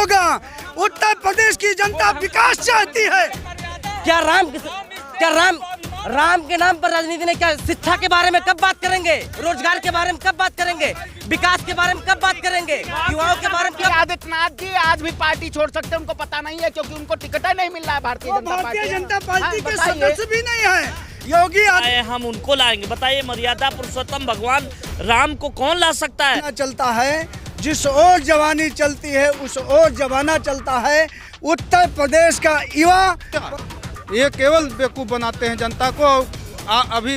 होगा। उत्तर प्रदेश की जनता विकास चाहती है। क्या राम के नाम पर राजनीति ने क्या शिक्षा के बारे में कब बात करेंगे, रोजगार के बारे में कब बात करेंगे, विकास के बारे में कब बात करेंगे, युवाओं के बारे में कब? आदित्यनाथ जी आज भी पार्टी छोड़ सकते हैं, उनको पता नहीं है क्योंकि उनको टिकट नहीं मिल रहा है भारतीय जनता पार्टी के सदस्य भी नहीं है। योगी हम उनको लाएंगे। बताइए, मर्यादा पुरुषोत्तम भगवान राम को कौन ला सकता है? चलता है, जिस ओर जवानी चलती है उस ओर जमाना चलता है। उत्तर प्रदेश का युवा ये केवल बेवकूफ बनाते हैं जनता को। अभी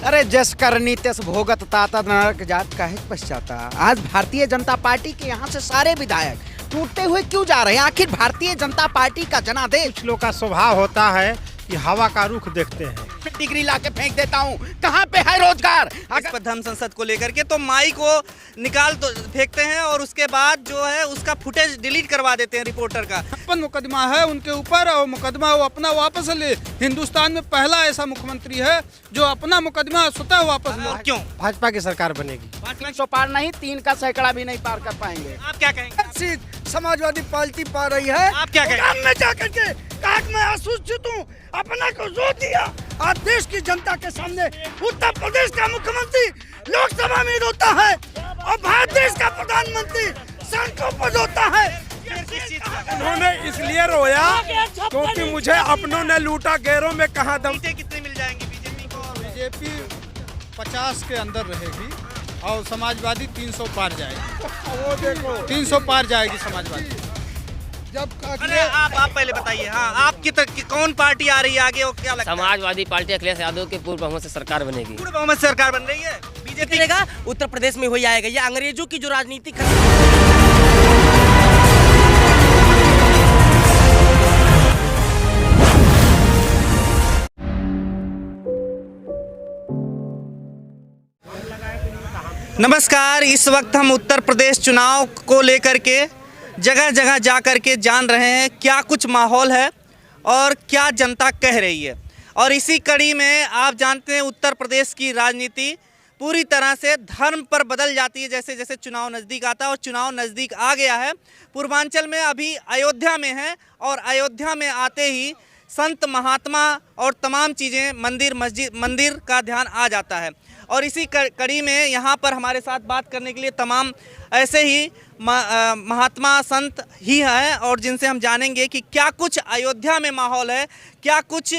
अरे जस करनी तस भोगत तात नरक जात काहे पश्चाता। आज भारतीय जनता पार्टी के यहाँ से सारे विधायक टूटते हुए क्यों जा रहे हैं? आखिर भारतीय जनता पार्टी का जनादेश। कुछ लोग का स्वभाव होता है कि हवा का रुख देखते हैं। डिग्री लाके फेंक देता हूँ, कहाँ पे है रोजगार? अगर धर्म संसद को लेकर के तो माई को निकाल तो फेंकते हैं और उसके बाद जो है उसका फुटेज डिलीट करवा देते हैं रिपोर्टर का। अपन मुकदमा है उनके ऊपर और मुकदमा वो अपना वापस ले। हिंदुस्तान में पहला ऐसा मुख्यमंत्री है जो अपना मुकदमा स्वतः वापस ले। क्यों? भाजपा की सरकार बनेगी। 500 पार नहीं, 3 का सैकड़ा भी नहीं पार कर पाएंगे। आप क्या कहेंगे? सीट समाजवादी पार्टी पा रही है। आप क्या कहेंगे? में जाकर के कहा मैं आसूचित हूँ, अपना को रो दिया। आज देश की जनता के सामने उत्तर प्रदेश का मुख्यमंत्री लोकसभा में रोता है और भारत देश का प्रधानमंत्री सड़कों पर रोता है। उन्होंने इसलिए रोया क्योंकि मुझे अपनों ने लूटा, गैरों में कहाँ दम। कितने मिल जाएंगे बीजेपी को? बीजेपी 50 के अंदर रहेगी और समाजवादी 300 पार जाएगी। वो देखो 300 पार जाएगी समाजवादी। अरे आप पहले बताइए। हाँ, आपकी कौन पार्टी आ रही है आगे और क्या लगता है? समाजवादी पार्टी अखिलेश यादव के पूर्ण बहुमत से सरकार बनेगी। पूर्ण बहुमत से सरकार बन रही है। बीजेपी चलेगा उत्तर प्रदेश में हो जाएगा। ये अंग्रेजों की जो राजनीति नमस्कार, इस वक्त हम उत्तर प्रदेश चुनाव को लेकर के जगह जगह जा कर के जान रहे हैं क्या कुछ माहौल है और क्या जनता कह रही है। और इसी कड़ी में आप जानते हैं उत्तर प्रदेश की राजनीति पूरी तरह से धर्म पर बदल जाती है जैसे जैसे चुनाव नज़दीक आता है। और चुनाव नज़दीक आ गया है। पूर्वांचल में अभी अयोध्या में है और अयोध्या में आते ही संत महात्मा और तमाम चीज़ें मंदिर का ध्यान आ जाता है। और इसी कड़ी में यहाँ पर हमारे साथ बात करने के लिए तमाम ऐसे ही महात्मा संत ही हैं और जिनसे हम जानेंगे कि क्या कुछ अयोध्या में माहौल है, क्या कुछ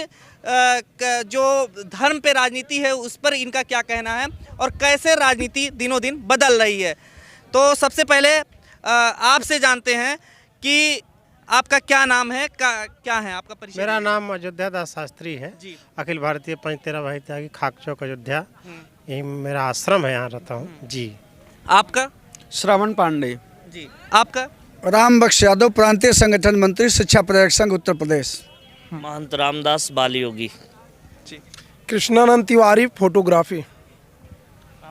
जो धर्म पे राजनीति है उस पर इनका क्या कहना है और कैसे राजनीति दिनों दिन बदल रही है। तो सबसे पहले आपसे जानते हैं कि आपका क्या नाम है, क्या है आपका परिचय? मेरा नाम अयोध्या दास शास्त्री है जी। अखिल भारतीय पंच तेरह भाई त्यागी खाक चौक अयोध्या। यही मेरा आश्रम है, यहाँ रहता हूँ जी। आपका? श्रवण पांडे जी। आपका? राम बख्श यादव, प्रांतीय संगठन मंत्री, शिक्षा पर्यटक संघ उत्तर प्रदेश। महंत रामदास बालयोगी। कृष्णानंद तिवारी फोटोग्राफी।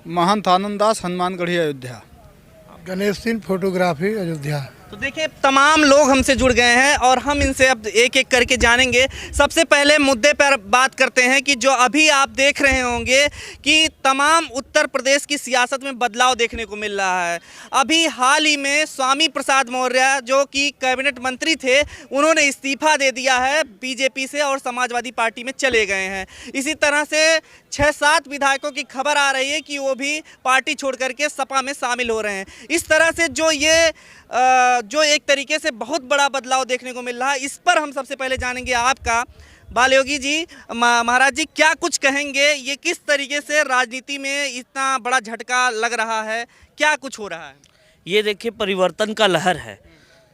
महंत आनंद दास हनुमानगढ़ी अयोध्या। गणेश सिंह फोटोग्राफी अयोध्या। तो देखिए तमाम लोग हमसे जुड़ गए हैं और हम इनसे अब एक एक करके जानेंगे। सबसे पहले मुद्दे पर बात करते हैं कि जो अभी आप देख रहे होंगे कि तमाम उत्तर प्रदेश की सियासत में बदलाव देखने को मिल रहा है। अभी हाल ही में स्वामी प्रसाद मौर्य जो कि कैबिनेट मंत्री थे, उन्होंने इस्तीफा दे दिया है बीजेपी से और समाजवादी पार्टी में चले गए हैं। इसी तरह से 6-7 विधायकों की खबर आ रही है कि वो भी पार्टी छोड़ करके सपा में शामिल हो रहे हैं। इस तरह से जो एक तरीके से बहुत बड़ा बदलाव देखने को मिल रहा है, इस पर हम सबसे पहले जानेंगे आपका। बालयोगी जी, महाराज जी, क्या कुछ कहेंगे? ये किस तरीके से राजनीति में इतना बड़ा झटका लग रहा है, क्या कुछ हो रहा है? ये देखिए परिवर्तन का लहर है।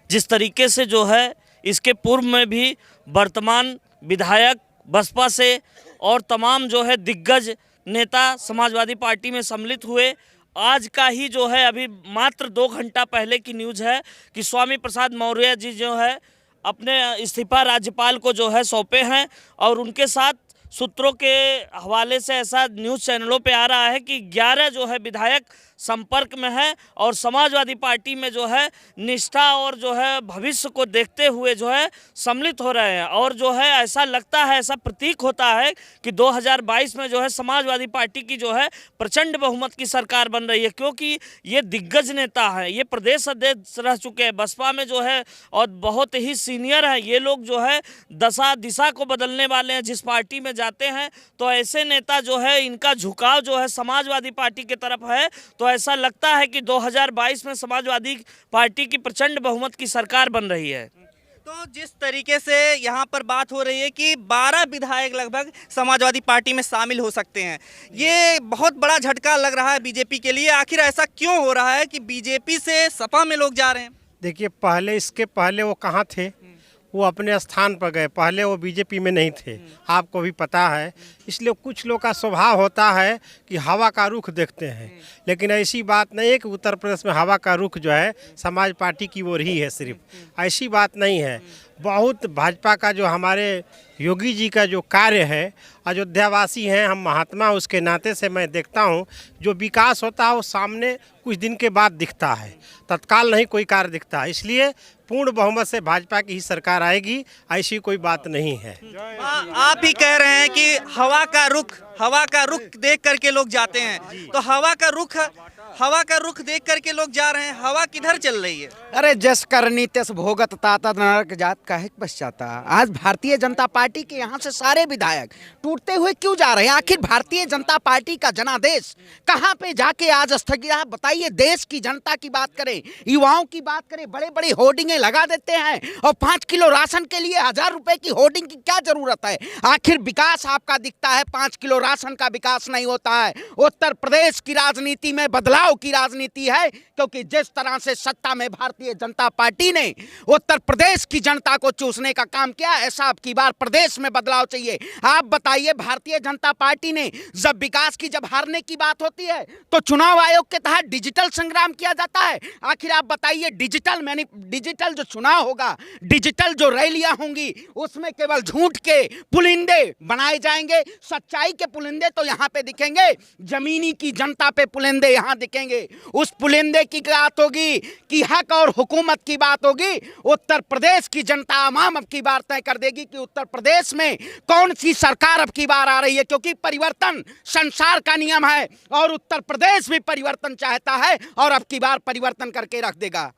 जिस तरीके से जो है इसके पूर्व में भी वर्तमान विधायक बसपा से और तमाम जो है दिग्गज नेता समाजवादी पार्टी में सम्मिलित हुए। आज का ही जो है अभी मात्र 2 घंटा पहले की न्यूज़ है कि स्वामी प्रसाद मौर्य जी जो है अपने इस्तीफा राज्यपाल को जो है सौंपे हैं। और उनके साथ सूत्रों के हवाले से ऐसा न्यूज़ चैनलों पे आ रहा है कि 11 जो है विधायक संपर्क में है और समाजवादी पार्टी में जो है निष्ठा और जो है भविष्य को देखते हुए जो है सम्मिलित हो रहे हैं। और जो है ऐसा लगता है, ऐसा प्रतीक होता है कि 2022 में जो है समाजवादी पार्टी की जो है प्रचंड बहुमत की सरकार बन रही है, क्योंकि ये दिग्गज नेता हैं, ये प्रदेश अध्यक्ष रह चुके हैं बसपा में जो है और बहुत ही सीनियर हैं। ये लोग जो है दशा दिशा को बदलने वाले हैं। जिस पार्टी में जाते हैं तो ऐसे नेता जो है इनका झुकाव जो है समाजवादी पार्टी की तरफ है। तो ऐसा लगता है कि 2022 में समाजवादी पार्टी की प्रचंड बहुमत की सरकार बन रही है। तो जिस तरीके से यहाँ पर बात हो रही है कि 12 विधायक लगभग समाजवादी पार्टी में शामिल हो सकते हैं, ये बहुत बड़ा झटका लग रहा है बीजेपी के लिए। आखिर ऐसा क्यों हो रहा है कि बीजेपी से सपा में लोग जा रहे हैं? देखिए, इसके पहले वो कहाँ थे? वो अपने स्थान पर गए। पहले वो बीजेपी में नहीं थे, आपको भी पता है। इसलिए कुछ लोग का स्वभाव होता है कि हवा का रुख देखते हैं, लेकिन ऐसी बात नहीं है कि उत्तर प्रदेश में हवा का रुख जो है समाज पार्टी की ओर ही है। सिर्फ ऐसी बात नहीं है। बहुत भाजपा का जो हमारे योगी जी का जो कार्य है, अयोध्यावासी हैं हम, महात्मा उसके नाते से मैं देखता हूँ जो विकास होता है वो सामने कुछ दिन के बाद दिखता है, तत्काल नहीं कोई कार्य दिखता है। इसलिए पूर्ण बहुमत से भाजपा की ही सरकार आएगी, ऐसी कोई बात नहीं है। आप ही कह रहे हैं कि हवा का रुख देख करके लोग जाते हैं, तो हवा का रुख देख करके लोग जा रहे हैं। हवा किधर चल रही है? अरे जस करनी तस भोगत ताता नरक जात काहे पश्चाता। आज भारतीय जनता पार्टी के यहाँ से सारे विधायक टूटते हुए क्यों जा रहे हैं? आखिर भारतीय जनता पार्टी का जनादेश कहाँ पे जाके आज स्थगित है? बताइए, देश की जनता की बात करें, युवाओं की बात करें, बड़े बड़े होर्डिंगें लगा देते हैं और 5 किलो राशन के लिए 1000 रुपए की होर्डिंग की क्या जरूरत है? आखिर विकास आपका दिखता है, 5 किलो राशन का विकास नहीं होता है। उत्तर प्रदेश की राजनीति में बदलाव की राजनीति है, क्योंकि जिस तरह से सत्ता में भारतीय जनता पार्टी ने उत्तर प्रदेश की जनता को चूसने का काम किया, ऐसा अब की बार प्रदेश में बदलाव चाहिए। आप बताइए, भारतीय जनता पार्टी ने जब विकास की जब हारने की बात होती है तो चुनाव आयोग के तहत डिजिटल संग्राम किया जाता है। आखिर आप बताइए, डिजिटल जो चुनाव होगा, डिजिटल जो रैलियां होंगी, उसमें केवल झूठ के पुलिंदे बनाए जाएंगे। सच्चाई के पुलिंदे तो यहाँ पे दिखेंगे, जमीनी की जनता पे पुलिंदे यहाँ दिखेंगे। उस पुलिंदे की बात होगी कि हक और हुकूमत की बात होगी। उत्तर प्रदेश की जनता अमाम अब की बार तय कर देगी कि उत्तर प्रदेश में कौन सी सरकार अब की बार आ रही है, क्योंकि परिवर्तन संसार का नियम है और उत्तर प्रदेश भी परिवर्तन चाहता है और अब की बार परिवर्तन करके रख देगा।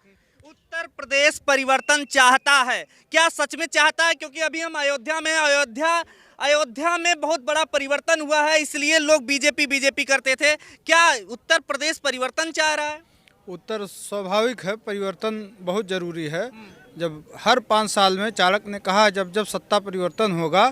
उत्तर प्रदेश परिवर्तन चाहता है, क्या सच में चाहता है? क्योंकि अभी हम अयोध्या में बहुत बड़ा परिवर्तन हुआ है, इसलिए लोग बीजेपी करते थे। क्या उत्तर प्रदेश परिवर्तन चाह रहा है? उत्तर स्वाभाविक है, परिवर्तन बहुत ज़रूरी है। जब हर 5 साल में चाणक्य ने कहा जब सत्ता परिवर्तन होगा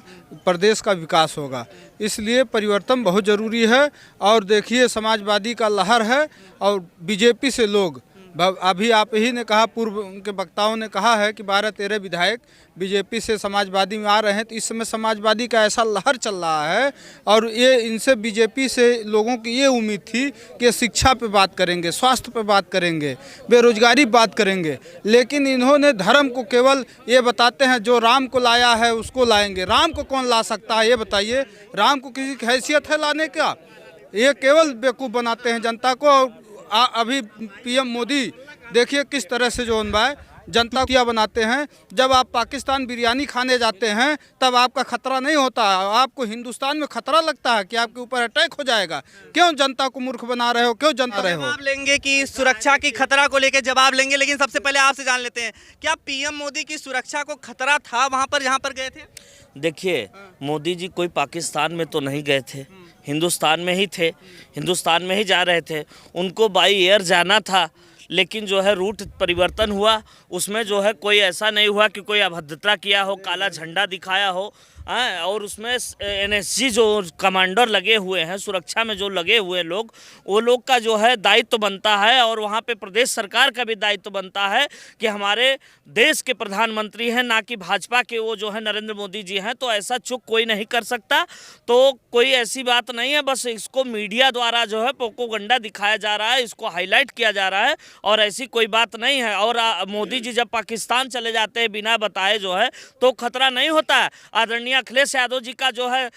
प्रदेश का विकास होगा, इसलिए परिवर्तन बहुत ज़रूरी है। और देखिए, समाजवादी का लहर है और बीजेपी से लोग, अभी आप ही ने कहा, पूर्व उनके वक्ताओं ने कहा है कि 12-13 विधायक बीजेपी से समाजवादी में आ रहे हैं। तो इस समय समाजवादी का ऐसा लहर चल रहा है और ये इनसे बीजेपी से लोगों की ये उम्मीद थी कि शिक्षा पे बात करेंगे, स्वास्थ्य पे बात करेंगे, बेरोजगारी बात करेंगे, लेकिन इन्होंने धर्म को केवल ये बताते हैं जो राम को लाया है उसको लाएंगे। राम को कौन ला सकता है ये बताइए? राम को किसी की हैसियत है लाने का? ये केवल बेवकूफ़ बनाते हैं जनता को। और अभी पीएम मोदी देखिए किस तरह से जो है जनता को बनाते हैं। जब आप पाकिस्तान बिरयानी खाने जाते हैं तब आपका खतरा नहीं होता, आपको हिंदुस्तान में खतरा लगता है कि आपके ऊपर अटैक हो जाएगा। क्यों जनता को मूर्ख बना रहे हो? क्यों जनता रहे हो? जवाब लेंगे कि सुरक्षा की खतरा को लेकर जवाब लेंगे, लेकिन सबसे पहले आपसे जान लेते हैं, क्या पीएम मोदी की सुरक्षा को खतरा था वहाँ पर जहाँ पर गए थे? देखिए, मोदी जी कोई पाकिस्तान में तो नहीं गए थे, हिंदुस्तान में ही थे, हिंदुस्तान में ही जा रहे थे। उनको बाई एयर जाना था, लेकिन जो है रूट परिवर्तन हुआ। उसमें जो है कोई ऐसा नहीं हुआ कि कोई अभद्रता किया हो, काला झंडा दिखाया हो। और उसमें एनएसजी जो कमांडर लगे हुए हैं, सुरक्षा में जो लगे हुए लोग, वो लोग का जो है दायित्व बनता है और वहाँ पे प्रदेश सरकार का भी दायित्व बनता है कि हमारे देश के प्रधानमंत्री हैं, ना कि भाजपा के वो जो है नरेंद्र मोदी जी हैं। तो ऐसा चूक कोई नहीं कर सकता। तो कोई ऐसी बात नहीं है, बस इसको मीडिया द्वारा जो है प्रोपेगेंडा दिखाया जा रहा है, इसको हाईलाइट किया जा रहा है और ऐसी कोई बात नहीं है। और मोदी जी जब पाकिस्तान चले जाते हैं बिना बताए जो है, तो खतरा नहीं होता है। आदरणीय अखिलेश यादव जी का जो है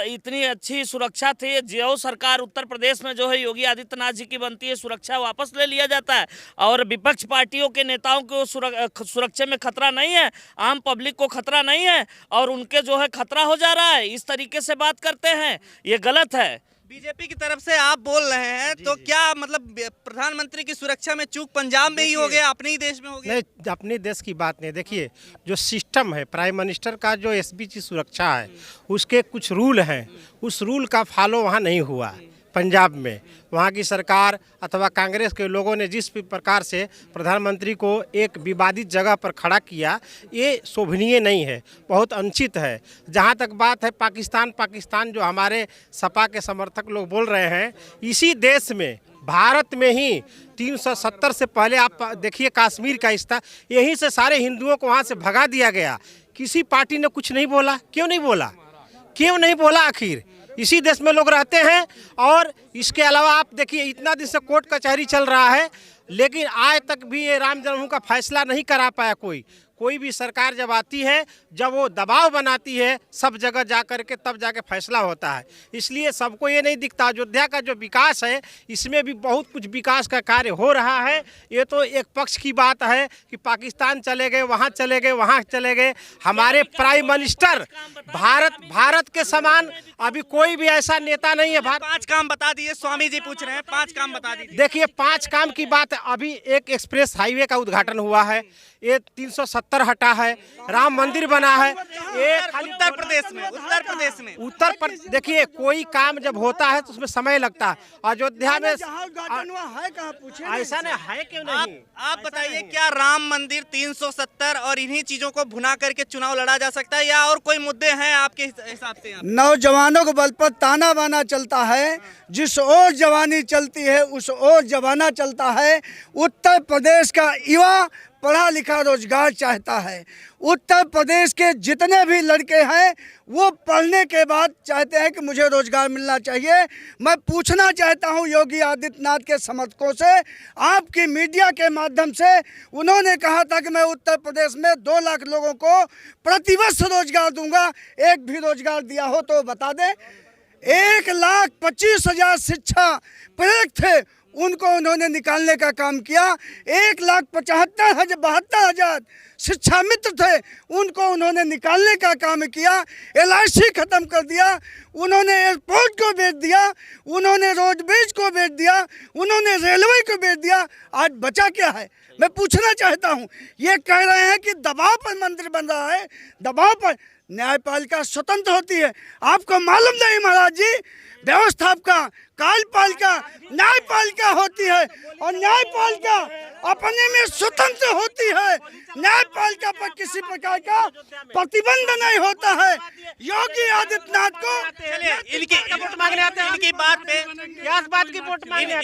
इतनी अच्छी सुरक्षा थी, जो सरकार उत्तर प्रदेश में जो है योगी आदित्यनाथ जी की बनती है, सुरक्षा वापस ले लिया जाता है और विपक्ष पार्टियों के नेताओं को सुरक्षा में खतरा नहीं है, आम पब्लिक को खतरा नहीं है और उनके जो है खतरा हो जा रहा है। इस तरीके से बात करते हैं, ये गलत है। बीजेपी की तरफ से आप बोल रहे हैं तो क्या मतलब प्रधानमंत्री की सुरक्षा में चूक पंजाब में ही हो गया, अपने ही देश में हो गया? नहीं, अपने देश की बात नहीं। देखिए, जो सिस्टम है प्राइम मिनिस्टर का, जो एसपी की सुरक्षा है, उसके कुछ रूल हैं, उस रूल का फॉलो वहाँ नहीं हुआ पंजाब में। वहाँ की सरकार अथवा कांग्रेस के लोगों ने जिस भी प्रकार से प्रधानमंत्री को एक विवादित जगह पर खड़ा किया, ये शोभनीय नहीं है, बहुत अनुचित है। जहाँ तक बात है पाकिस्तान जो हमारे सपा के समर्थक लोग बोल रहे हैं, इसी देश में भारत में ही 370 से पहले आप देखिए कश्मीर का हिस्सा, यहीं से सारे हिंदुओं को वहाँ से भगा दिया गया। किसी पार्टी ने कुछ नहीं बोला, क्यों नहीं बोला, क्यों नहीं बोला? आखिर इसी देश में लोग रहते हैं। और इसके अलावा आप देखिए, इतना दिन से कोर्ट कचहरी चल रहा है, लेकिन आज तक भी ये राम जन्मभूमि का फैसला नहीं करा पाया कोई भी सरकार जब आती है, जब वो दबाव बनाती है सब जगह जा कर के, तब जाके फैसला होता है। इसलिए सबको ये नहीं दिखता। अयोध्या का जो विकास है, इसमें भी बहुत कुछ विकास का कार्य हो रहा है। ये तो एक पक्ष की बात है कि पाकिस्तान चले गए, वहाँ चले गए, वहाँ चले गए। हमारे प्राइम मिनिस्टर भारत के समान अभी कोई भी ऐसा नेता नहीं है। 5 काम बता दिए, स्वामी जी पूछ रहे हैं, 5 काम बता दीजिए। देखिए, 5 काम की बात है। अभी एक एक्सप्रेस हाईवे का उद्घाटन हुआ है, ये 370 हटा है, राम मंदिर बना है। एक उत्तर प्रदेश में देखिए, कोई काम जब होता है तो उसमें समय लगता है। अयोध्या में है कहाँ पूछे? ऐसा नहीं है, क्यों नहीं? आप बताइए, क्या राम मंदिर 370 और इन्हीं चीजों को भुना करके चुनाव लड़ा जा सकता है, या और कोई मुद्दे हैं आपके हिसाब से? नौजवानों के बल पर ताना बाना चलता है, जिस ओर जवानी चलती है उस ओर जमाना चलता है। उत्तर प्रदेश का युवा पढ़ा लिखा रोजगार चाहता है। उत्तर प्रदेश के जितने भी लड़के हैं वो पढ़ने के बाद चाहते हैं कि मुझे रोजगार मिलना चाहिए। मैं पूछना चाहता हूं योगी आदित्यनाथ के समर्थकों से, आपकी मीडिया के माध्यम से उन्होंने कहा था कि मैं उत्तर प्रदेश में 2 लाख लोगों को प्रतिवर्ष रोजगार दूंगा, एक भी रोजगार दिया हो तो बता दें। 1,25,000 शिक्षा प्रेरक थे, उनको उन्होंने निकालने का काम किया। 1,72,000 शिक्षा मित्र थे, उनको उन्होंने निकालने का काम किया। LIC खत्म कर दिया, उन्होंने एयरपोर्ट को बेच दिया, उन्होंने रोडवेज को बेच दिया, उन्होंने रेलवे को बेच दिया। आज बचा क्या है? मैं पूछना चाहता हूँ। ये कह रहे हैं कि दबाव पर मंदिर बन रहा है, दबाव पर। न्यायपालिका स्वतंत्र होती है, आपको मालूम नहीं महाराज जी? व्यवस्था का कार्यपालिका न्यायपालिका होती है और न्यायपालिका अपने में स्वतंत्र होती है। न्यायपालिका पर किसी प्रकार का प्रतिबंध नहीं होता है। योगी आदित्यनाथ को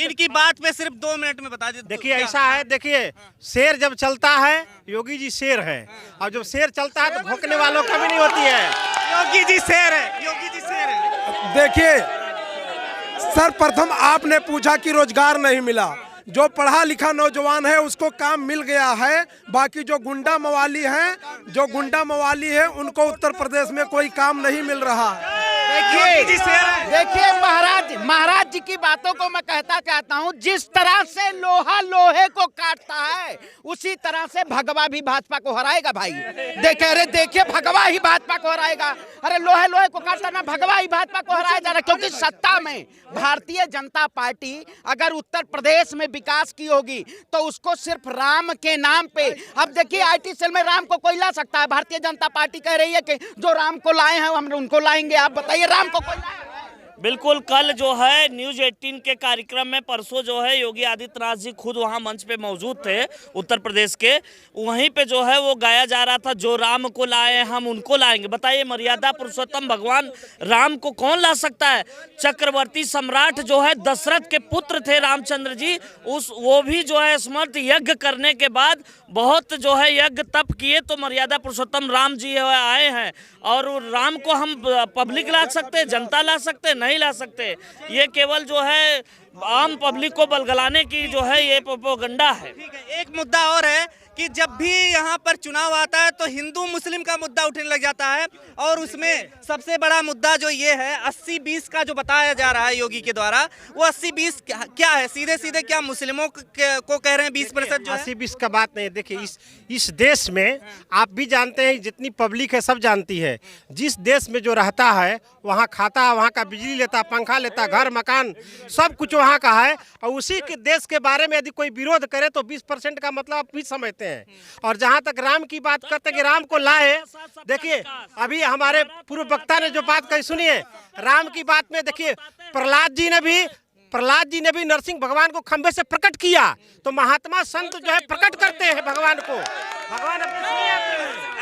इनकी बात पे सिर्फ 2 मिनट में बता दीजिए। देखिए, ऐसा है, देखिए, शेर जब चलता है, योगी जी शेर है, और जब शेर चलता है तो भौंकने वालों का भी नहीं होती है। योगी जी शेर है, योगी जी शेर है। देखिए, सर्वप्रथम आपने पूछा कि रोजगार नहीं मिला। जो पढ़ा लिखा नौजवान है उसको काम मिल गया है, बाकी जो गुंडा मवाली है उनको उत्तर प्रदेश में कोई काम नहीं मिल रहा। देखिए महाराज जी की बातों को मैं कहता चाहता हूँ, जिस तरह से लोहा लोहे को काटता है उसी तरह से भगवा भी भाजपा को हराएगा भाई। देखिए भगवा ही भाजपा को हराएगा। अरे लोहे लोहे को काटता ना, भगवा ही भाजपा को हराया जा रहा है। क्योंकि सत्ता में भारतीय जनता पार्टी अगर उत्तर प्रदेश में विकास की होगी तो उसको सिर्फ राम के नाम पे। अब देखिए, IT सेल में राम को कोई ला सकता है? भारतीय जनता पार्टी कह रही है कि जो राम को लाए हैं हम उनको लाएंगे। आप बताइए, राम को कोई लाए? बिल्कुल, कल जो है न्यूज़ 18 के कार्यक्रम में परसों जो है योगी आदित्यनाथ जी खुद वहां मंच पे मौजूद थे उत्तर प्रदेश के। वहीं पे जो है वो गाया जा रहा था, जो राम को लाए हम उनको लाएंगे। बताइए, मर्यादा पुरुषोत्तम भगवान राम को कौन ला सकता है? चक्रवर्ती सम्राट जो है दशरथ के पुत्र थे रामचंद्र जी, वो भी जो है स्मृत यज्ञ करने के बाद बहुत जो है यज्ञ तप किए तो मर्यादा पुरुषोत्तम राम जी आए हैं। और राम को हम पब्लिक ला सकते, जनता ला सकते नहीं ला सकते। ये केवल जो है आम पब्लिक को बलगलाने की जो है ये प्रोपेगेंडा है। ठीक है, एक मुद्दा और है कि जब भी यहाँ पर चुनाव आता है तो हिंदू मुस्लिम का मुद्दा उठने लग जाता है, और उसमें सबसे बड़ा मुद्दा जो ये है 80-20 का जो बताया जा रहा है योगी के द्वारा, वो 80-20 क्या है? सीधे सीधे क्या मुस्लिमों को कह रहे हैं 20% जो है? 80-20 का बात नहीं। देखिए इस देश में आप भी जानते हैं, जितनी पब्लिक है सब जानती है, जिस देश में जो रहता है वहाँ खाता है, वहाँ का बिजली लेता, पंखा लेता, घर मकान सब कुछ वहाँ का है, और उसी के देश के बारे में यदि कोई विरोध करे तो 20% का मतलब आप भी समझते हैं। और जहाँ तक राम की बात करते हैं कि राम को लाए, देखिए अभी हमारे पूर्व वक्ता ने जो बात कही सुनिए, राम की बात में देखिए प्रहलाद जी ने भी नरसिंह भगवान को खंबे से प्रकट किया, तो महात्मा संत जो है प्रकट करते हैं भगवान को। भगवान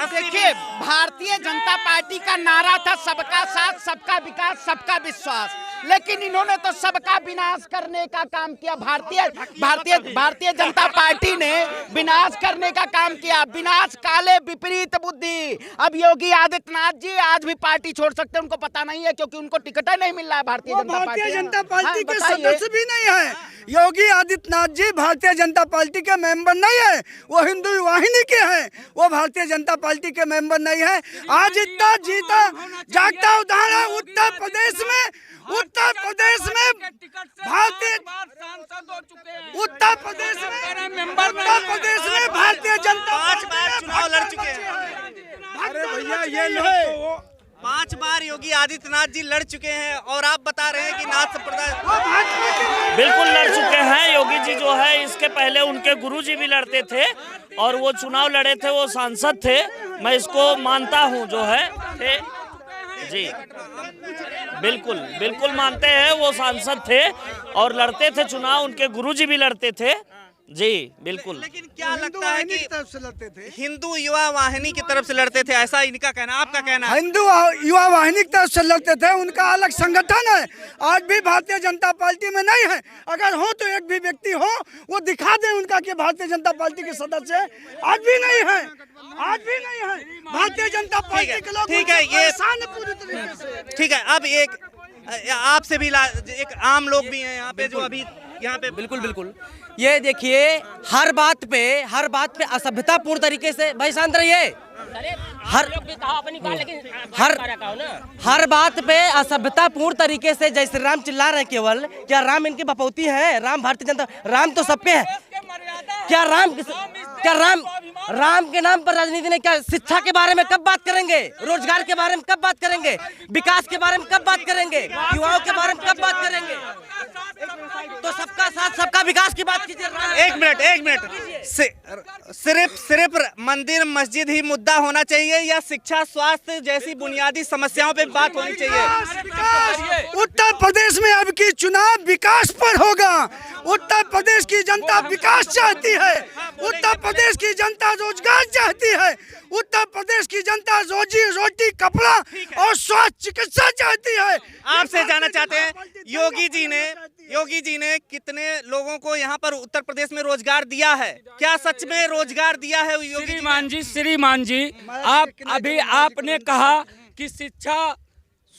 देखिए, भारतीय जनता पार्टी का नारा था सबका साथ, सबका विकास, सबका विश्वास, लेकिन इन्होंने तो सबका विनाश करने का काम किया। भारतीय जनता पार्टी ने विनाश करने का काम किया। विनाश काले विपरीत बुद्धि। अब योगी आदित्यनाथ जी आज भी पार्टी छोड़ सकते हैं, उनको पता नहीं है, क्योंकि उनको टिकट ही नहीं मिल रहा है भारतीय जनता पार्टी के सदस्य भी नहीं है। योगी आदित्यनाथ जी भारतीय जनता पार्टी के मेंबर नहीं है, वो हिंदू वाहिनी के हैं, वो भारतीय जनता पार्टी के मेंबर नहीं है। आज इतना जीता जागता उदाहरण उत्तर प्रदेश में भारतीय जनता 5 बार चुनाव लड़ चुके हैं। अरे भैया ये लोग तो 5 बार योगी आदित्यनाथ जी लड़ चुके हैं, और आप बता रहे हैं कि नाथ संप्रदाय बिल्कुल लड़ चुके हैं। योगी जी जो है, इसके पहले उनके गुरुजी भी लड़ते थे और वो चुनाव लड़े थे, वो सांसद थे, मैं इसको मानता हूँ जो है थे जी, बिल्कुल मानते हैं, वो सांसद थे और लड़ते थे चुनाव, उनके गुरुजी भी लड़ते थे जी, बिल्कुल। लेकिन क्या लगता है कि हिंदू युवा वाहिनी की तरफ से लड़ते थे, ऐसा इनका कहना, आपका कहना है? हिंदू युवा वाहिनी की तरफ से लड़ते थे, उनका अलग संगठन है, आज भी भारतीय जनता पार्टी में नहीं है। अगर हो तो एक भी व्यक्ति हो वो दिखा दे उनका कि भारतीय जनता पार्टी के सदस्य आज भी नहीं है, भारतीय जनता पार्टी के लोग। ठीक है, ये पूरी तरीके से ठीक है। अब एक आपसे भी एक आम लोग भी हैं यहाँ पे, जो अभी यहाँ पे बिल्कुल ये देखिए, हर बात पे असभ्यतापूर्ण तरीके से, भाई शांत रहिए, हर बात पे असभ्यतापूर्ण तरीके से जय श्री राम चिल्ला रहे हैं। केवल क्या राम इनकी बपौती है? राम भारतीय जनता, राम तो सबके है। क्या राम के नाम पर राजनीति ने क्या शिक्षा के बारे में कब बात करेंगे? रोजगार के बारे में कब बात करेंगे? विकास के बारे में कब बात करेंगे? युवाओं के बारे में कब बात करेंगे? तो सबका साथ सबका विकास की बात कीजिए। एक मिनट सिर्फ मंदिर मस्जिद ही मुद्दा होना चाहिए, या शिक्षा स्वास्थ्य जैसी बुनियादी समस्याओं पे बात होनी चाहिए? उत्तर प्रदेश में अब की चुनाव विकास पर होगा। उत्तर प्रदेश की जनता विकास चाहती है, उत्तर प्रदेश की जनता रोजगार चाहती है, उत्तर प्रदेश की जनता रोजी रोटी कपड़ा और स्वास्थ्य चिकित्सा चाहती है। आपसे जानना चाहते हैं, योगी जी ने कितने लोगों को यहाँ पर उत्तर प्रदेश में रोजगार दिया है? क्या सच में रोजगार दिया है योगी? श्रीमान जी, आपने कहा कि शिक्षा,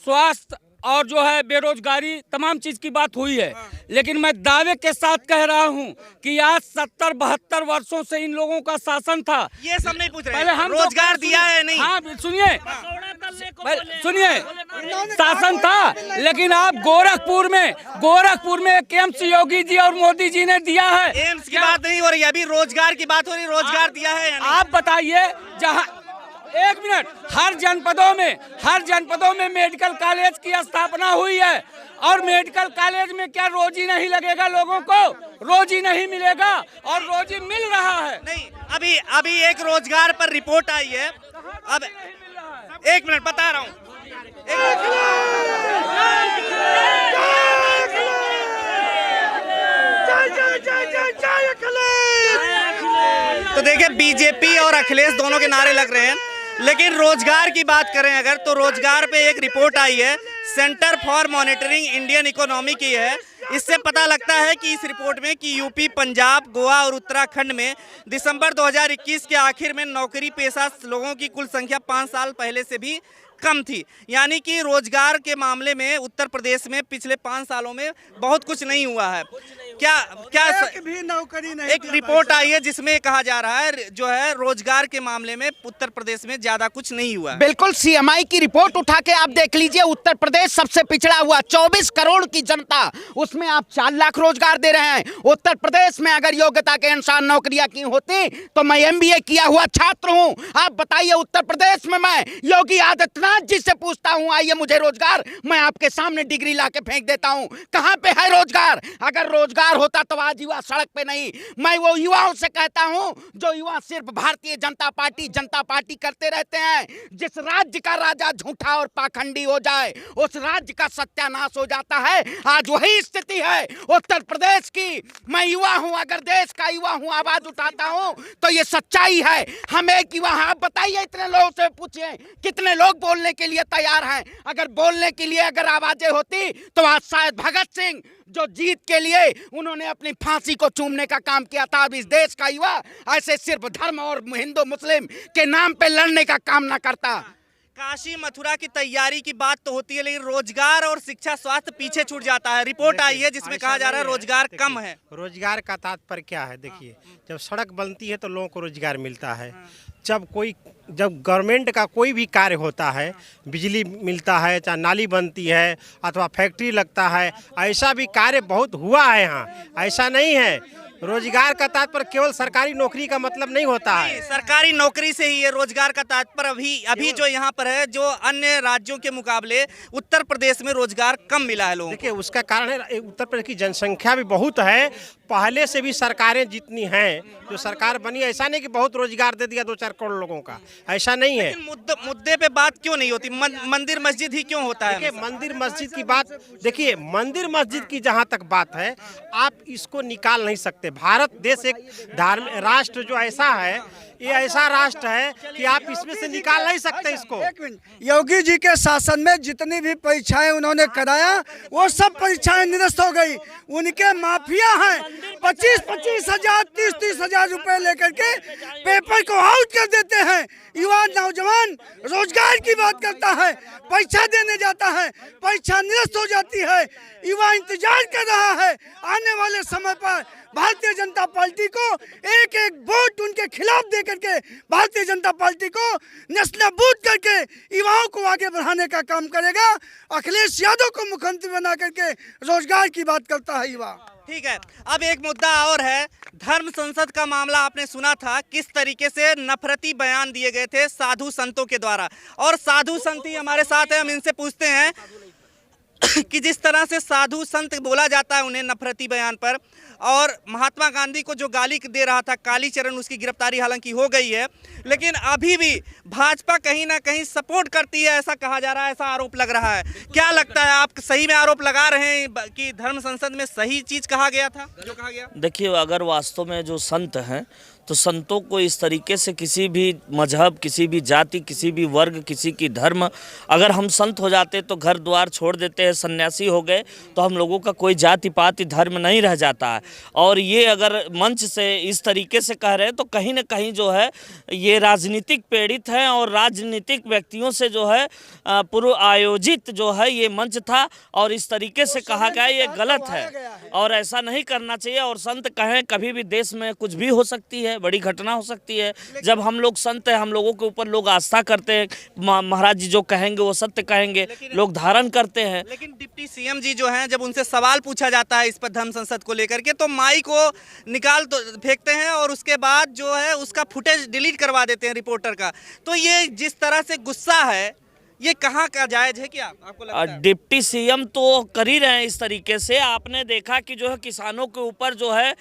स्वास्थ्य और जो है बेरोजगारी, तमाम चीज की बात हुई है, लेकिन मैं दावे के साथ कह रहा हूं कि आज 70-72 वर्षों से इन लोगों का शासन था। ये सब नहीं पूछ रहे, पहले हम रोजगार दिया है नहीं? हाँ सुनिए, शासन था, लेकिन आप गोरखपुर में एम्स योगी जी और मोदी जी ने दिया है। एम्स की बात नहीं हो रही, अभी रोजगार की बात हो रही, रोजगार दिया है? आप बताइए, जहाँ एक मिनट, हर जनपदों में मेडिकल कॉलेज की स्थापना हुई है, और मेडिकल कॉलेज में क्या रोजी नहीं लगेगा? लोगों को रोजी नहीं मिलेगा, और रोजी मिल रहा है। नहीं, अभी एक रोजगार पर रिपोर्ट आई है। अब एक मिनट बता रहा हूँ, तो देखिए बीजेपी और अखिलेश दोनों के नारे लग रहे हैं, लेकिन रोजगार की बात करें अगर, तो रोजगार पे एक रिपोर्ट आई है, centre for monitoring Indian economy की है। इससे पता लगता है कि इस रिपोर्ट में कि यूपी, पंजाब, गोवा और उत्तराखंड में दिसंबर 2021 के आखिर में नौकरी पेशा लोगों की कुल संख्या 5 साल पहले से भी कम थी। यानी कि रोजगार के मामले में उत्तर प्रदेश में पिछले 5 सालों में बहुत कुछ नहीं हुआ है। क्या क्या एक भी नौकरी नहीं एक रिपोर्ट आई है जिसमें कहा जा रहा है जो है रोजगार के मामले में उत्तर प्रदेश में ज्यादा कुछ नहीं हुआ। बिल्कुल, सीएमआई की रिपोर्ट उठा के आप देख लीजिए, उत्तर प्रदेश सबसे पिछड़ा हुआ, 24 करोड़ की जनता, उसमें आप 4 लाख रोजगार दे रहे हैं। उत्तर प्रदेश में अगर योग्यता के अनुसार नौकरियां की होती तो मैं एमबीए किया हुआ छात्र हूं। आप बताइए, उत्तर प्रदेश में मैं योगी आदित्यनाथ जी से पूछता हूं, आइए मुझे रोजगार, मैं आपके सामने डिग्री ला के फेंक देता हूं। कहां पे है रोजगार? अगर रोजगार होता तो आज युवा सड़क पे नहीं। मैं वो युवाओं से कहता हूं जो युवा सिर्फ भारतीय जनता पार्टी करते रहते हैं। जिस राज्य का राजा झूठा और पाखंडी हो जाए उस राज्य का सत्यानाश हो जाता है। आज वही स्थिति है उत्तर प्रदेश की। मैं युवा हूं, अगर देश का युवा हूं, आवाज उठाता हूं तो ये सच्चाई है। हम एक युवा, आप बताइए, इतने लोगों से पूछिए कितने लोग बोलने के लिए तैयार हैं। अगर बोलने के लिए अगर आवाजें होती तो आज शायद भगत सिंह जो जीत के लिए उन्होंने अपनी फांसी को चूमने का काम किया था, अब इस देश का युवा ऐसे सिर्फ धर्म और हिंदू मुस्लिम के नाम पे लड़ने का काम ना करता। काशी मथुरा की तैयारी की बात तो होती है, लेकिन रोजगार और शिक्षा स्वास्थ्य पीछे छूट जाता है। रिपोर्ट आई है जिसमें कहा जा रहा है रोजगार कम है। रोजगार का तात्पर्य क्या है? देखिए, जब सड़क बनती है तो लोगों को रोजगार मिलता है। जब गवर्नमेंट का कोई भी कार्य होता है, बिजली मिलता है, चाहे नाली बनती है अथवा फैक्ट्री लगता है, ऐसा भी कार्य बहुत हुआ है यहाँ। ऐसा नहीं है रोजगार का तात्पर्य केवल सरकारी नौकरी का मतलब नहीं होता है। सरकारी नौकरी से ही ये रोजगार का तात्पर्य अभी जो यहाँ पर है, जो अन्य राज्यों के मुकाबले उत्तर प्रदेश में रोजगार कम मिला है लोगों को। देखिए, उसका कारण है उत्तर प्रदेश की जनसंख्या भी बहुत है। पहले से भी सरकारें जितनी हैं, जो सरकार बनी, ऐसा नहीं कि बहुत रोजगार दे दिया 2-4 करोड़ लोगों का, ऐसा नहीं है। मुद्दे पे बात क्यों नहीं होती? मंदिर मस्जिद ही क्यों होता है? देखिए, मंदिर मस्जिद की बात, देखिए मंदिर मस्जिद की जहाँ तक बात है, आप इसको निकाल नहीं सकते। भारत देश एक धार्मिक राष्ट्र जो ऐसा है, ये ऐसा राष्ट्र है कि आप इसमें से निकाल नहीं सकते इसको। एक मिनट, योगी जी के शासन में जितनी भी परीक्षाएं उन्होंने कराया वो सब परीक्षाएं निरस्त हो गई। उनके माफिया हैं, 25-25 हजार 30-30 हजार रुपए लेकर के पेपर को आउट कर देते हैं। युवा नौजवान रोजगार की बात करता है, परीक्षा देने जाता है, परीक्षा निरस्त हो जाती है। युवा इंतजार कर रहा है आने वाले समय पर भारतीय जनता पार्टी को एक एक वोट उनके खिलाफ दे करके भारतीय जनता पार्टी को नस्लबूद करके युवाओं को आगे बढ़ाने का काम करेगा। अखिलेश यादव को मुख्यमंत्री बना करके रोजगार की बात करता है युवा। ठीक है, अब एक मुद्दा और है, धर्म संसद का मामला आपने सुना था, किस तरीके से नफरती बयान दिए गए थे साधु संतों के द्वारा। और साधु संत ही हमारे साथ हैं, हम इनसे पूछते हैं कि जिस तरह से साधु संत बोला जाता है उन्हें नफरती बयान पर, और महात्मा गांधी को जो गाली दे रहा था कालीचरण, उसकी गिरफ्तारी हालांकि हो गई है, लेकिन अभी भी भाजपा कहीं ना कहीं सपोर्ट करती है, ऐसा कहा जा रहा है, ऐसा आरोप लग रहा है। क्या लगता है, आप सही में आरोप लगा रहे हैं कि धर्म संसद में सही चीज कहा गया था जो कहा गया? देखिए, अगर वास्तव में जो संत हैं तो संतों को इस तरीके से किसी भी मजहब, किसी भी जाति, किसी भी वर्ग, किसी की धर्म, अगर हम संत हो जाते तो घर द्वार छोड़ देते हैं, सन्यासी हो गए तो हम लोगों का कोई जाति पाति धर्म नहीं रह जाता है। और ये अगर मंच से इस तरीके से कह रहे हैं तो कहीं ना कहीं जो है ये राजनीतिक प्रेरित है और राजनीतिक व्यक्तियों से जो है पूर्व आयोजित जो है ये मंच था, और इस तरीके से कहा गया ये गलत है और ऐसा नहीं करना चाहिए। और संत कहें, कभी भी देश में कुछ भी हो सकती है, बड़ी घटना हो सकती है। जब हम लोग संत हैं, हम लोगों के ऊपर लोग आस्था करते हैं, महाराज जी जो कहेंगे वो सत्य कहेंगे, लोग धारण करते हैं। लेकिन डिप्टी सीएम जी जो हैं, जब उनसे सवाल पूछा जाता है इस पर धर्म संसद को लेकर के, तो माइक को निकाल तो फेंकते हैं और उसके बाद जो है उसका फुटेज डिलीट करवा देते हैं रिपोर्टर का। तो ये जिस तरह से गुस्सा है, ये कहाँ का जायज है? क्या आपको लगता है? डिप्टी सीएम तो कर ही रहे हैं इस तरीके से। आपने देखा कि जो है किसानों के ऊपर जो है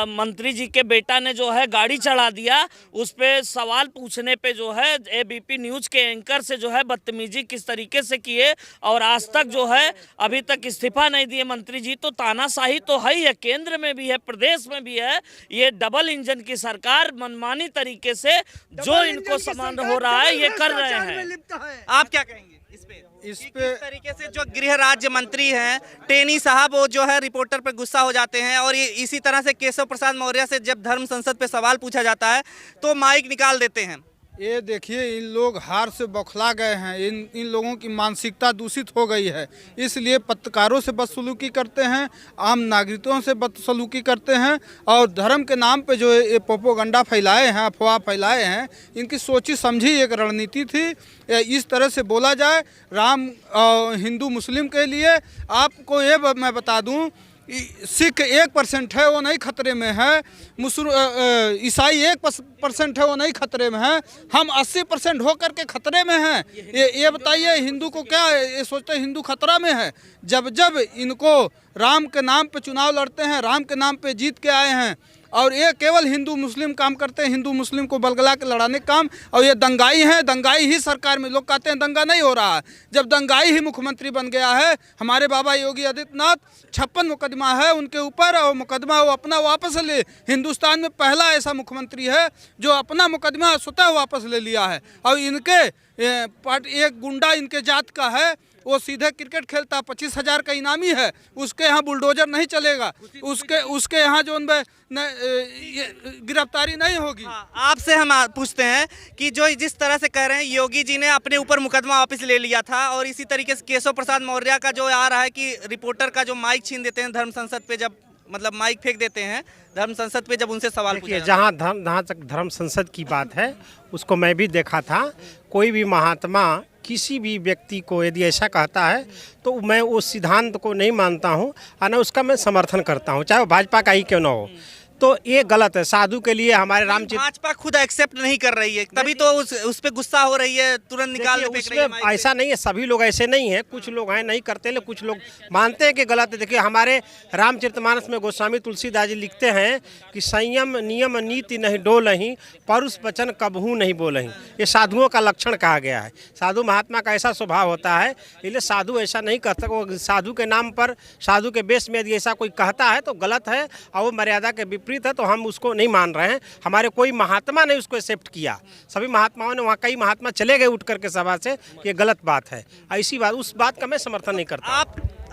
मंत्री जी के बेटा ने जो है गाड़ी चढ़ा दिया, उस पे सवाल पूछने पे जो है एबीपी न्यूज़ के एंकर से जो है बदतमीजी किस तरीके से किए, और आज तक जो है अभी तक इस्तीफा नहीं दिए मंत्री जी। तो तानाशाही तो है ही है, केंद्र में भी है, प्रदेश में भी है। ये डबल इंजन की सरकार मनमानी तरीके से जो इनको समान हो रहा है ये कर रहे हैं। आप क्या कहेंगे इस पे किस तरीके से जो गृह राज्य मंत्री हैं टेनी साहब, वो जो है रिपोर्टर पर गुस्सा हो जाते हैं, और इसी तरह से केशव प्रसाद मौर्य से जब धर्म संसद पे सवाल पूछा जाता है तो माइक निकाल देते हैं? ये देखिए, इन लोग हार से बौखला गए हैं। इन लोगों की मानसिकता दूषित हो गई है, इसलिए पत्रकारों से बदसलूकी करते हैं, आम नागरिकों से बदसलूकी करते हैं और धर्म के नाम पे जो ये प्रोपोगंडा फैलाए हैं, अफवाह फैलाए हैं, इनकी सोची समझी एक रणनीति थी। इस तरह से बोला जाए राम हिंदू मुस्लिम के लिए। आपको ये मैं बता दूं, सिख 1% है, वो नहीं खतरे में है। ईसाई 1% है, वो नहीं खतरे में है। हम 80% होकर के खतरे में हैं। ये बताइए, हिंदू को क्या ये सोचते हैं हिंदू खतरा में है? जब जब इनको राम के नाम पे चुनाव लड़ते हैं, राम के नाम पे जीत के आए हैं और ये केवल हिंदू मुस्लिम काम करते हैं, हिंदू मुस्लिम को बलगला के लड़ाने का काम। और ये दंगाई हैं, दंगाई ही सरकार में। लोग कहते हैं दंगा नहीं हो रहा है, जब दंगाई ही मुख्यमंत्री बन गया है। हमारे बाबा योगी आदित्यनाथ 56 मुकदमा है उनके ऊपर, और मुकदमा वो अपना वापस ले। हिंदुस्तान में पहला ऐसा मुख्यमंत्री है जो अपना मुकदमा स्वतः वापस ले लिया है। और इनके एक गुंडा इनके जात का है, वो सीधे क्रिकेट खेलता है, 25,000 का इनामी है। उसके यहाँ बुलडोजर नहीं चलेगा, उसके यहाँ जो गिरफ्तारी नहीं होगी। आपसे हम पूछते हैं कि जो जिस तरह से कह रहे हैं योगी जी ने अपने ऊपर मुकदमा वापस ले लिया था, और इसी तरीके से केशव प्रसाद मौर्य का जो आ रहा है कि रिपोर्टर का जो माइक छीन देते हैं धर्म संसद पे, जब मतलब माइक फेंक देते हैं धर्म संसद पे जब उनसे सवाल पूछे। जहाँ तक धर्म संसद की बात है, उसको मैं भी देखा था। कोई भी महात्मा किसी भी व्यक्ति को यदि ऐसा कहता है तो मैं उस सिद्धांत को नहीं मानता हूँ, और न उसका मैं समर्थन करता हूँ, चाहे वो भाजपा का ही क्यों ना हो। तो ये गलत है। साधु के लिए हमारे रामचरित, भाजपा खुद एक्सेप्ट नहीं कर रही है, तभी तो उस पे गुस्सा हो रही है, तुरंत निकाल फेंक रही है। ऐसा नहीं है, सभी लोग ऐसे नहीं है। कुछ लोग हैं नहीं करते, लेकिन कुछ लोग मानते हैं कि गलत है। देखिए, हमारे रामचरितमानस में गोस्वामी तुलसीदास जी लिखते हैं कि संयम नियम नीति नहीं डोलहीं, परुष वचन कबहू नहीं बोलहीं। ये साधुओं का लक्षण कहा गया है। साधु महात्मा का ऐसा स्वभाव होता है, इसलिए साधु ऐसा नहीं कहता। वो साधु के नाम पर, साधु के बेस में यदि ऐसा कोई कहता है तो गलत है, और वो मर्यादा के विपरीत है, तो हम उसको नहीं मान रहे हैं। हमारे कोई महात्मा ने उसको एक्सेप्ट किया। सभी महात्माओं ने, वहाँ कई महात्मा चले गए उठ करके सभा से, ये गलत बात है। ऐसी बात, उस बात का मैं समर्थन नहीं करता।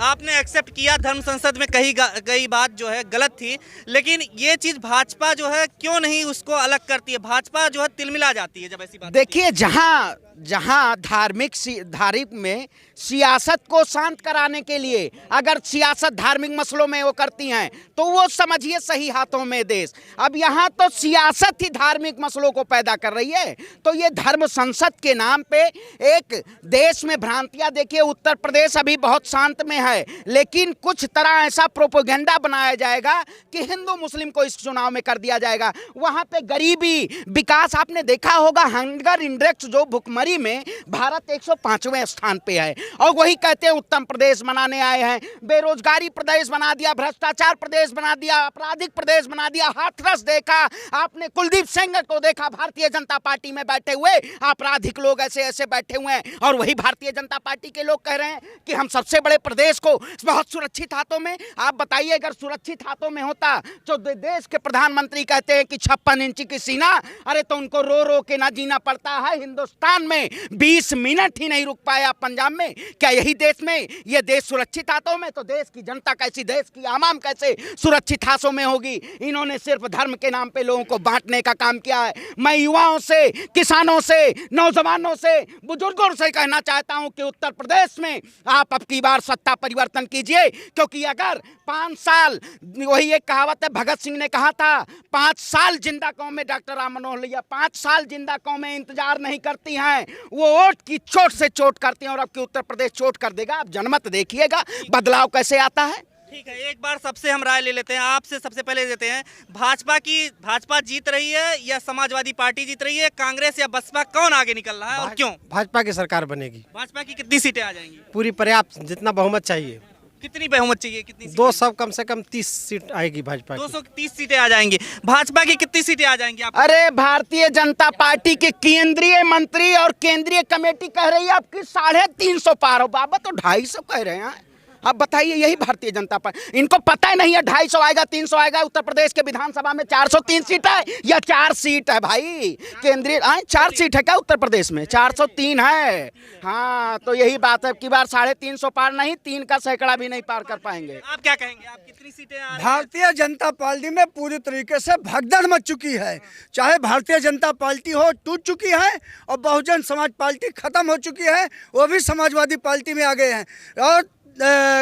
आपने एक्सेप्ट किया, धर्म संसद में कई बात जो है गलत थी, लेकिन ये चीज भाजपा जो है क्यों नहीं उसको अलग करती है? भाजपा जो है तिलमिला जाती है जब ऐसी बात। देखिए, जहां धार्मिक में सियासत को शांत कराने के लिए अगर सियासत धार्मिक मसलों में वो करती हैं तो वो समझिए सही हाथों में देश। अब यहाँ तो सियासत ही धार्मिक मसलों को पैदा कर रही है। तो ये धर्म संसद के नाम पे एक देश में भ्रांतियां, देखिए उत्तर प्रदेश अभी बहुत शांत में है, लेकिन कुछ तरह ऐसा प्रोपोगेंडा बनाया जाएगा कि हिंदू मुस्लिम को इस चुनाव में कर दिया जाएगा। वहाँ पे गरीबी, विकास, आपने देखा होगा हंगर इंडेक्स जो भुखमरी में भारत 105वें स्थान पे है, और वही कहते हैं उत्तम प्रदेश बनाने आए हैं। बेरोजगारी प्रदेश बना दिया, भ्रष्टाचार प्रदेश बना दिया, आपराधिक प्रदेश बना दिया। हाथरस देखा आपने, कुलदीप सिंह को देखा भारतीय जनता पार्टी में बैठे हुए, आपराधिक लोग ऐसे ऐसे बैठे हुए हैं, और वही भारतीय जनता पार्टी के लोग कह रहे हैं कि हम सबसे बड़े प्रदेश को बहुत सुरक्षित हाथों में। आप बताइए, अगर सुरक्षित हाथों में होता तो देश के प्रधानमंत्री कहते हैं कि 56 इंच की सीना, अरे तो उनको रो रो के ना जीना पड़ता है। हिंदुस्तान में 20 मिनट ही नहीं रुक पाया पंजाब में। क्या यही देश में ये देश सुरक्षित हाथों में? तो देश की जनता कैसी, देश की आवाम कैसे सुरक्षित हाथों में होगी? इन्होंने सिर्फ धर्म के नाम पे लोगों को बांटने का काम किया है। मैं युवाओं से, किसानों से, नौजवानों से, बुजुर्गों से कहना चाहता हूं कि उत्तर प्रदेश में आप अब की बार सत्ता परिवर्तन कीजिए, क्योंकि अगर 5 साल, वही एक कहावत है, भगत सिंह ने कहा था 5 साल जिंदा कौमें, डॉक्टर राम मनोहर लोहिया, 5 साल जिंदा कौमें इंतजार नहीं करती हैं, वो वोट की चोट से चोट करती हैं, और अब की उत्तर प्रदेश चोट कर देगा। आप जनमत देखिएगा बदलाव कैसे आता है। ठीक है, एक बार सबसे हम राय ले लेते हैं। आपसे सबसे पहले देते हैं, भाजपा जीत रही है या समाजवादी पार्टी जीत रही है, कांग्रेस या बसपा, कौन आगे निकल रहा है और क्यों? भाजपा की सरकार बनेगी। भाजपा की कितनी सीटें आ जाएंगी? पूरी पर्याप्त, जितना बहुमत चाहिए। कितनी बहुमत चाहिए? कितनी? 200 कम से कम 30 सीट आएगी भाजपा की। 230 सीटें आ जाएंगी। भाजपा की कितनी सीटें आ जाएंगी आप? अरे भारतीय जनता पार्टी के केंद्रीय मंत्री और केंद्रीय कमेटी कह रही है आपकी 350 पार हो, बाबा तो 250 कह रहे हैं। अब बताइए, यही भारतीय जनता पार्टी, इनको पता ही नहीं है 250 आएगा 300 आएगा। उत्तर प्रदेश के विधानसभा में 403 सीट है या 4 सीट है भाई? केंद्रीय 4 सीट है क्या उत्तर प्रदेश में? 403 है। हाँ, तो यही बात है कि बार 350 पार नहीं, 3 का सैकड़ा भी नहीं पार कर पाएंगे। आप क्या कहेंगे, आप कितनी सीटें आ रही हैं? भारतीय जनता पार्टी में पूरी तरीके से भगदड़ मच चुकी है। चाहे भारतीय जनता पार्टी हो, टूट चुकी है, और बहुजन समाज पार्टी खत्म हो चुकी है, वो भी समाजवादी पार्टी में आ गए हैं। और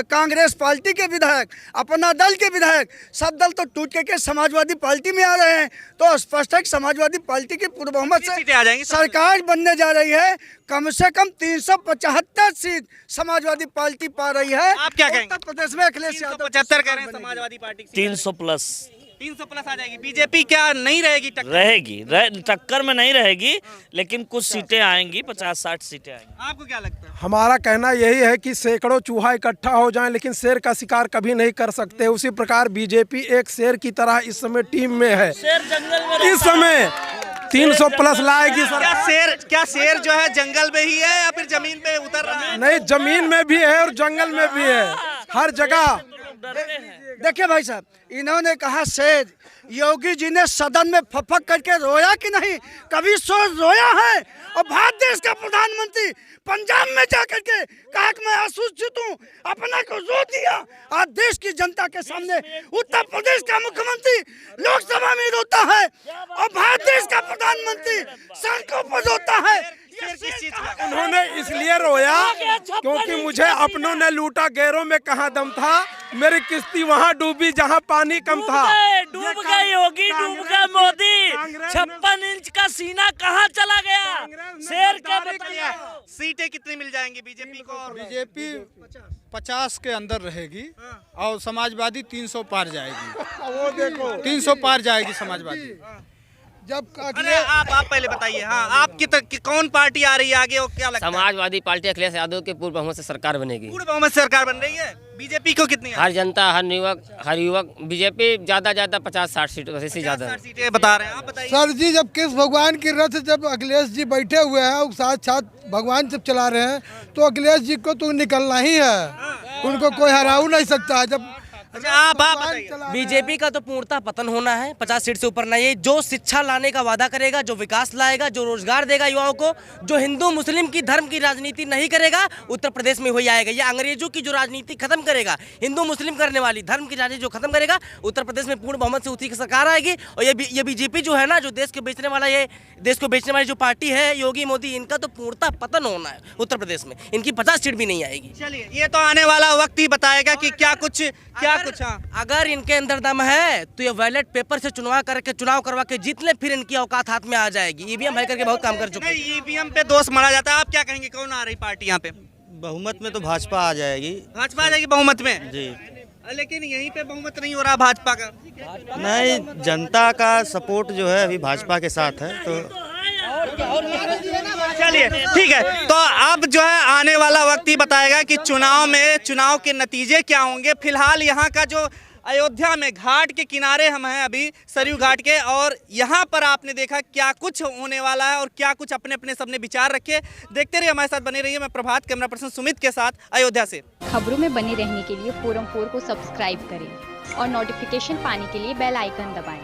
कांग्रेस पार्टी के विधायक, अपना दल के विधायक, सब दल तो टूट के समाजवादी पार्टी में आ रहे हैं। तो स्पष्ट है कि समाजवादी पार्टी की पूर्ण बहुमत से सीटें आ जाएंगी सरकार बनने जा रही है। कम से कम 375 सीट समाजवादी पार्टी पा रही है। आप क्या कहेंगे? उत्तर प्रदेश में अखिलेश यादव 375 कह रहे हैं समाजवादी पार्टी की। 300 प्लस 300 प्लस आ जाएगी। बीजेपी क्या नहीं रहेगी टक्कर? रहेगी, टक्कर में नहीं रहेगी, लेकिन कुछ सीटें आएंगी, 50-60 सीटें आएंगी। आपको क्या लगता है? हमारा कहना यही है कि सैकड़ों चूहा इकट्ठा हो जाएं, लेकिन शेर का शिकार कभी नहीं कर सकते। उसी प्रकार बीजेपी एक शेर की तरह इस समय टीम में है। शेर जंगल में इस समय 300 प्लस लाएगी सरकार। क्या शेर जो है जंगल में ही है या फिर जमीन पे उतर रहा है? नहीं, जमीन में भी है और जंगल में भी है, हर जगह। देखिए भाई साहब, इन्होंने कहा शेर, योगी जी ने सदन में फफक करके रोया कि नहीं? कभी रोया है? और भारत देश का प्रधानमंत्री पंजाब में जाकर के कहा कि मैं आसूचित हूँ, अपना को रो दिया। आज देश की जनता के सामने उत्तर प्रदेश का मुख्यमंत्री लोकसभा में रोता है, और भारत देश का प्रधानमंत्री सड़कों पर रोता है। उन्होंने इसलिए रोया क्योंकि मुझे अपनों ने लूटा, गैरों में कहाँ दम था, मेरी किश्ती वहाँ डूबी जहाँ पानी कम था। डूब गई होगी, डूब गया मोदी। 56 इंच का सीना कहाँ चला गया? शेर का बताइए। सीटें कितनी मिल जाएंगी बीजेपी को? बीजेपी 50 के अंदर रहेगी और समाजवादी 300 पार जाएगी। वो देखो 300 पार जाएगी समाजवादी। जब अरे आप पहले बताइए। हाँ, आपकी कौन पार्टी आ रही है आगे, वो क्या लगता है? समाजवादी पार्टी अखिलेश यादव के पूर्ण बहुमत से सरकार बनेगी। पूर्ण बहुमत सरकार बन रही है। बीजेपी को कितनी? हर जनता, हर युवक, बीजेपी ज्यादा 50-60 सीट से ज्यादा सीटें बता रहे हैं। आप बताइए सर जी, जब किस भगवान की रथ जब अखिलेश जी बैठे हुए हैं, साथ साथ भगवान जब चला रहे हैं, तो अखिलेश जी को तो निकलना ही है, उनको कोई हरा नहीं सकता। जब अच्छा, आप बताइए। बीजेपी का तो पूर्णतः पतन होना है, 50 सीट से ऊपर नहीं। जो शिक्षा लाने का वादा करेगा, जो विकास लाएगा, जो रोजगार देगा युवाओं को, जो हिंदू मुस्लिम की धर्म की राजनीति नहीं करेगा, उत्तर प्रदेश में वही आएगा। ये अंग्रेजों की जो राजनीति खत्म करेगा, हिंदू मुस्लिम करने वाली धर्म की राजनीति जो खत्म करेगा, उत्तर प्रदेश में पूर्ण बहुमत से उसी की सरकार आएगी। और ये बीजेपी जो है ना, जो देश को बेचने वाला, ये देश को बेचने वाली जो पार्टी है योगी मोदी, इनका तो पूर्णतः पतन होना है उत्तर प्रदेश में। इनकी 50 सीट भी नहीं आएगी। चलिए, ये तो आने वाला वक्त ही बताएगा कि क्या कुछ। अगर इनके अंदर दम है तो ये बैलेट पेपर से चुनाव करवा के जीत ले, फिर इनकी औकात हाथ में आ जाएगी। ईवीएम है करके बहुत काम कर चुके हैं। ईवीएम पे दोष मारा जाता है। आप क्या कहेंगे, कौन आ रही पार्टी यहाँ पे? बहुमत में तो भाजपा आ जाएगी। भाजपा आ जाएगी बहुमत में जी, लेकिन यहीं पे बहुमत नहीं हो रहा भाजपा का। नहीं, जनता का सपोर्ट जो है अभी भाजपा के साथ है। तो चलिए ठीक है, तो अब जो है आने वाला वक्त ही बताएगा कि चुनाव के नतीजे क्या होंगे। फिलहाल यहाँ का जो अयोध्या में घाट के किनारे हम हैं अभी, सरयू घाट के, और यहाँ पर आपने देखा क्या कुछ होने वाला है और क्या कुछ अपने अपने सबने विचार रखे। देखते रहिए, हमारे साथ बने रहिए। मैं प्रभात, कैमरा पर्सन सुमित के साथ अयोध्या से। खबरों में बने रहने के लिए फोरम 4 को सब्सक्राइब करें और नोटिफिकेशन पाने के लिए बेल आइकन दबाएं।